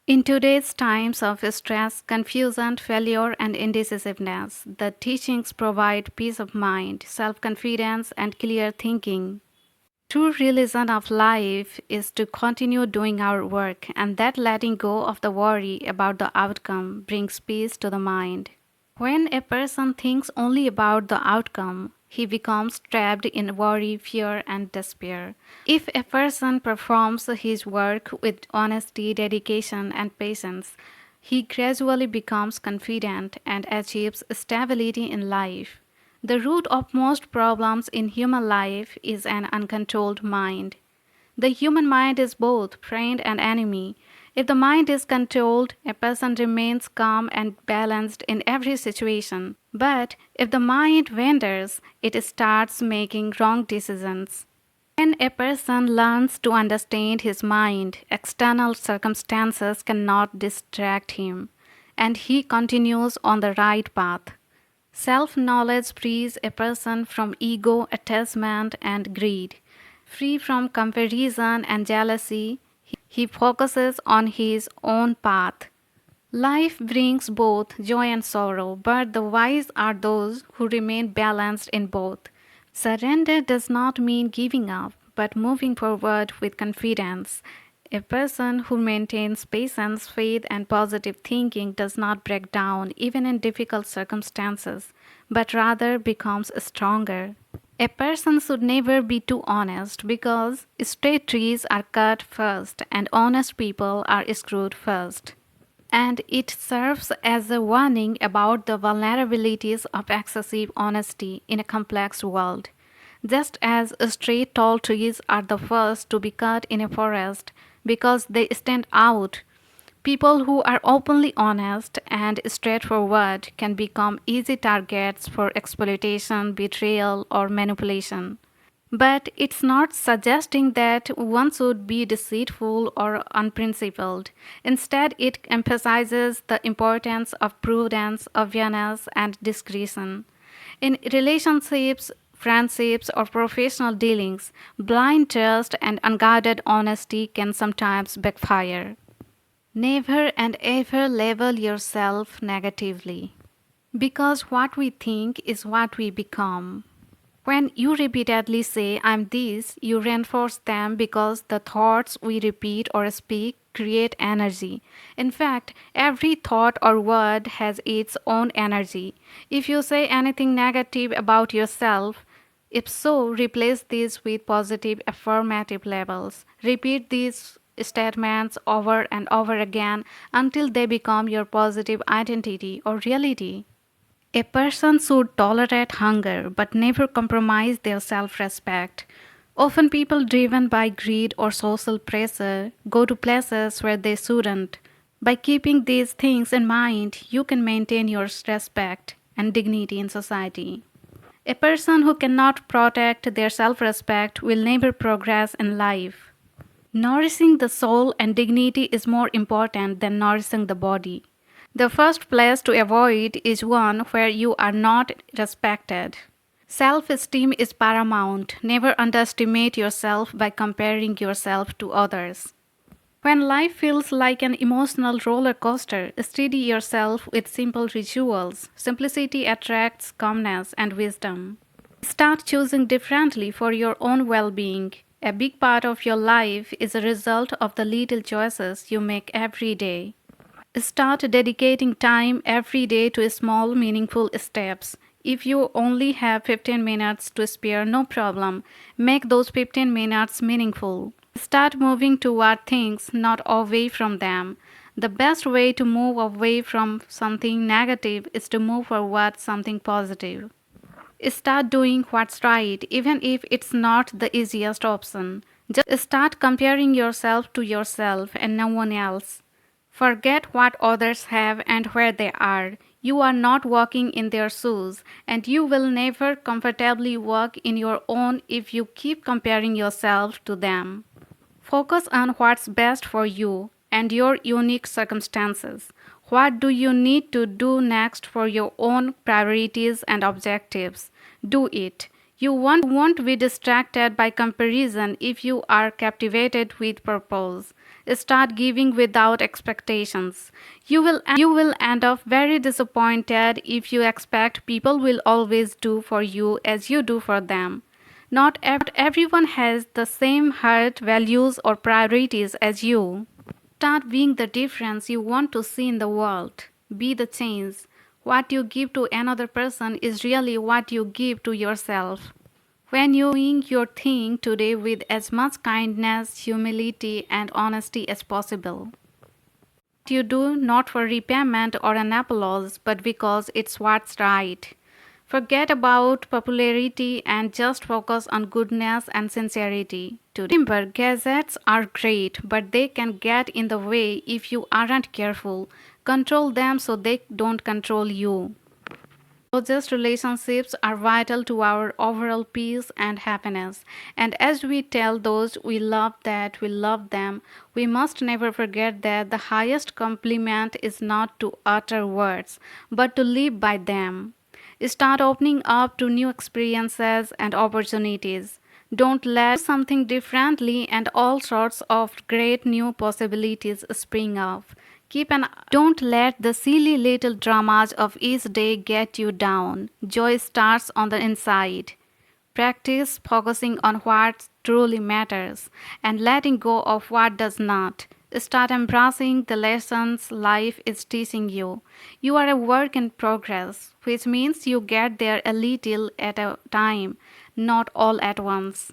In today's times of stress, confusion, failure, and indecisiveness, the teachings provide peace of mind, self confidence, and clear thinking. True realism of life is to continue doing our work, and that letting go of the worry about the outcome brings peace to the mind. When a person thinks only about the outcome, he becomes trapped in worry, fear, and despair. If a person performs his work with honesty, dedication, and patience, he gradually becomes confident and achieves stability in life. The root of most problems in human life is an uncontrolled mind. The human mind is both friend and enemy. If the mind is controlled, a person remains calm and balanced in every situation. But if the mind wanders, it starts making wrong decisions. When a person learns to understand his mind, external circumstances cannot distract him, and he continues on the right path. Self knowledge frees a person from ego, attachment, and greed. Free from comparison and jealousy, he focuses on his own path. Life brings both joy and sorrow, but the wise are those who remain balanced in both. Surrender does not mean giving up, but moving forward with confidence. A person who maintains patience, faith, and positive thinking does not break down even in difficult circumstances, but rather becomes stronger. A person should never be too honest because straight trees are cut first and honest people are screwed first. And it serves as a warning about the vulnerabilities of excessive honesty in a complex world. Just as straight tall trees are the first to be cut in a forest because they stand out, people who are openly honest and straightforward can become easy targets for exploitation, betrayal, or manipulation. But it's not suggesting that one should be deceitful or unprincipled. Instead, it emphasizes the importance of prudence, awareness, and discretion. In relationships, friendships, or professional dealings, blind trust and unguarded honesty can sometimes backfire. Never and ever label yourself negatively. Because what we think is what we become. When you repeatedly say, I'm this, you reinforce them because the thoughts we repeat or speak create energy. In fact, every thought or word has its own energy. If you say anything negative about yourself, if so, replace this with positive affirmative labels. Repeat these statements over and over again until they become your positive identity or reality. A person should tolerate hunger but never compromise their self respect. Often, people driven by greed or social pressure go to places where they shouldn't. By keeping these things in mind, you can maintain your respect and dignity in society. A person who cannot protect their self respect will never progress in life. Nourishing the soul and dignity is more important than nourishing the body. The first place to avoid is one where you are not respected. Self esteem is paramount. Never underestimate yourself by comparing yourself to others. When life feels like an emotional roller coaster, steady yourself with simple rituals. Simplicity attracts calmness and wisdom. Start choosing differently for your own well being. A big part of your life is a result of the little choices you make every day. Start dedicating time every day to small, meaningful steps. If you only have 15 minutes to spare, no problem. Make those 15 minutes meaningful. Start moving toward things, not away from them. The best way to move away from something negative is to move forward something positive. Start doing what's right, even if it's not the easiest option. Just start comparing yourself to yourself and no one else. Forget what others have and where they are. You are not walking in their shoes, and you will never comfortably walk in your own if you keep comparing yourself to them. Focus on what's best for you and your unique circumstances. What do you need to do next for your own priorities and objectives? Do it. You won't be distracted by comparison if you are captivated with purpose. Start giving without expectations. You will end up very disappointed if you expect people will always do for you as you do for them. Not everyone has the same heart, values, or priorities as you. Start being the difference you want to see in the world. Be the change. What you give to another person is really what you give to yourself. When you doing your thing today with as much kindness, humility, and honesty as possible. You do not for repayment or an applause, but because it's what's right. Forget about popularity and just focus on goodness and sincerity. Remember, gadgets are great, but they can get in the way if you aren't careful. Control them so they don't control you. Closest relationships are vital to our overall peace and happiness. And as we tell those we love that we love them, we must never forget that the highest compliment is not to utter words, but to live by them. Start opening up to new experiences and opportunities. Don't let something differently and all sorts of great new possibilities spring up. Don't let the silly little dramas of each day get you down. Joy starts on the inside. Practice focusing on what truly matters and letting go of what does not. Start embracing the lessons life is teaching you. You are a work in progress, which means you get there a little at a time, not all at once.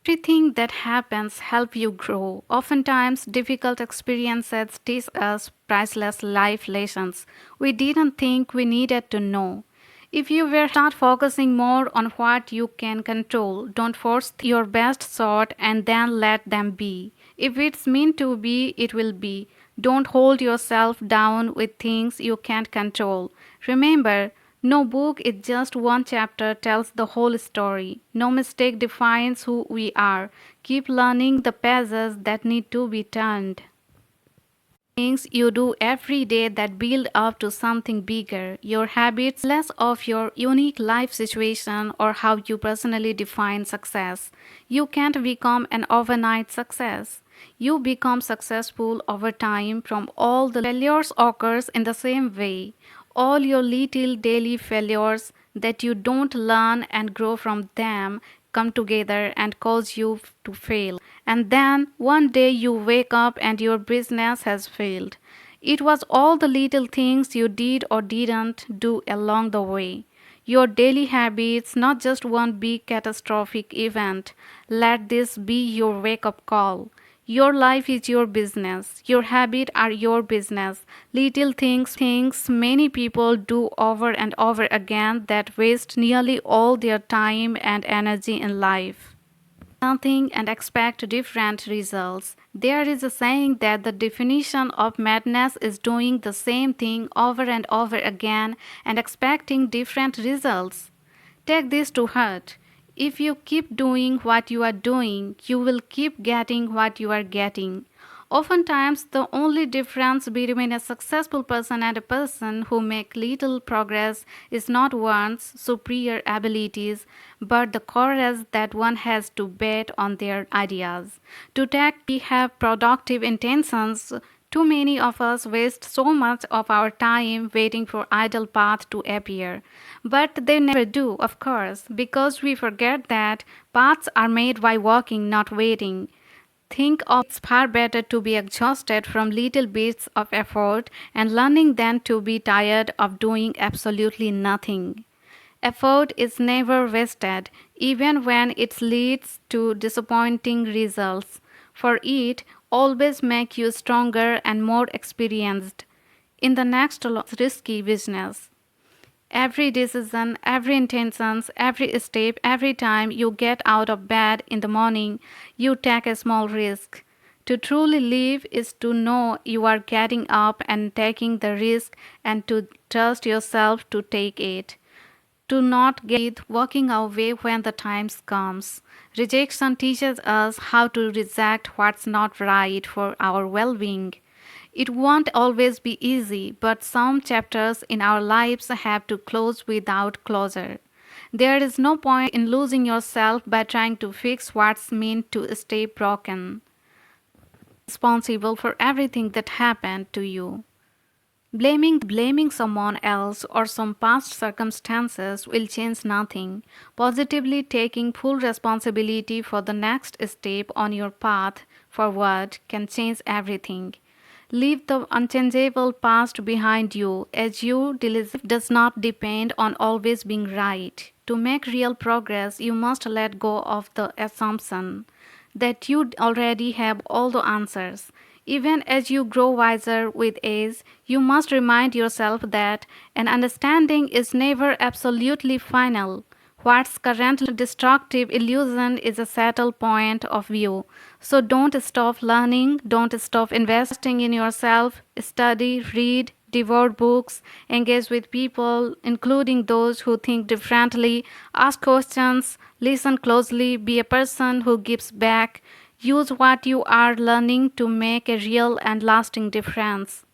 Everything that happens help you grow. Oftentimes, difficult experiences teach us priceless life lessons we didn't think we needed to know. If you were start focusing more on what you can control, don't force your best shot and then let them be. If it's meant to be, it will be. Don't hold yourself down with things you can't control. Remember, no book is just one chapter tells the whole story. No mistake defines who we are. Keep learning the pages that need to be turned. Things you do every day that build up to something bigger. Your habits, less of your unique life situation or how you personally define success. You can't become an overnight success. You become successful over time from all the failures occurs in the same way. All your little daily failures that you don't learn and grow from them come together and cause you to fail. And then one day you wake up and your business has failed. It was all the little things you did or didn't do along the way. Your daily habits, not just one big catastrophic event. Let this be your wake up call. Your life is your business. Your habits are your business. Little things many people do over and over again that waste nearly all their time and energy in life. Something and expect different results. There is a saying that the definition of madness is doing the same thing over and over again and expecting different results. Take this to heart. If you keep doing what you are doing, you will keep getting what you are getting. Oftentimes, the only difference between a successful person and a person who make little progress is not one's superior abilities, but the courage that one has to bet on their ideas. To take we have productive intentions. Too many of us waste so much of our time waiting for idle paths to appear. But they never do, of course, because we forget that paths are made by walking, not waiting. Think of it's far better to be exhausted from little bits of effort and learning than to be tired of doing absolutely nothing. Effort is never wasted, even when it leads to disappointing results, for it always makes you stronger and more experienced in the next risky business. Every decision, every intention, every step, every time you get out of bed in the morning, you take a small risk. To truly live is to know you are getting up and taking the risk and to trust yourself to take it. To not get walking away when the time comes. Rejection teaches us how to reject what's not right for our well being. It won't always be easy, but some chapters in our lives have to close without closure. There is no point in losing yourself by trying to fix what's meant to stay broken. responsible for everything that happened to you. Blaming someone else or some past circumstances will change nothing. Positively taking full responsibility for the next step on your path forward can change everything. Leave the unchangeable past behind you as you does not depend on always being right. To make real progress, you must let go of the assumption that you already have all the answers. Even as you grow wiser with age, you must remind yourself that an understanding is never absolutely final. What's currently destructive illusion is a settled point of view. So don't stop learning, don't stop investing in yourself, study, read, devour books, engage with people, including those who think differently, ask questions, listen closely, be a person who gives back. Use what you are learning to make a real and lasting difference.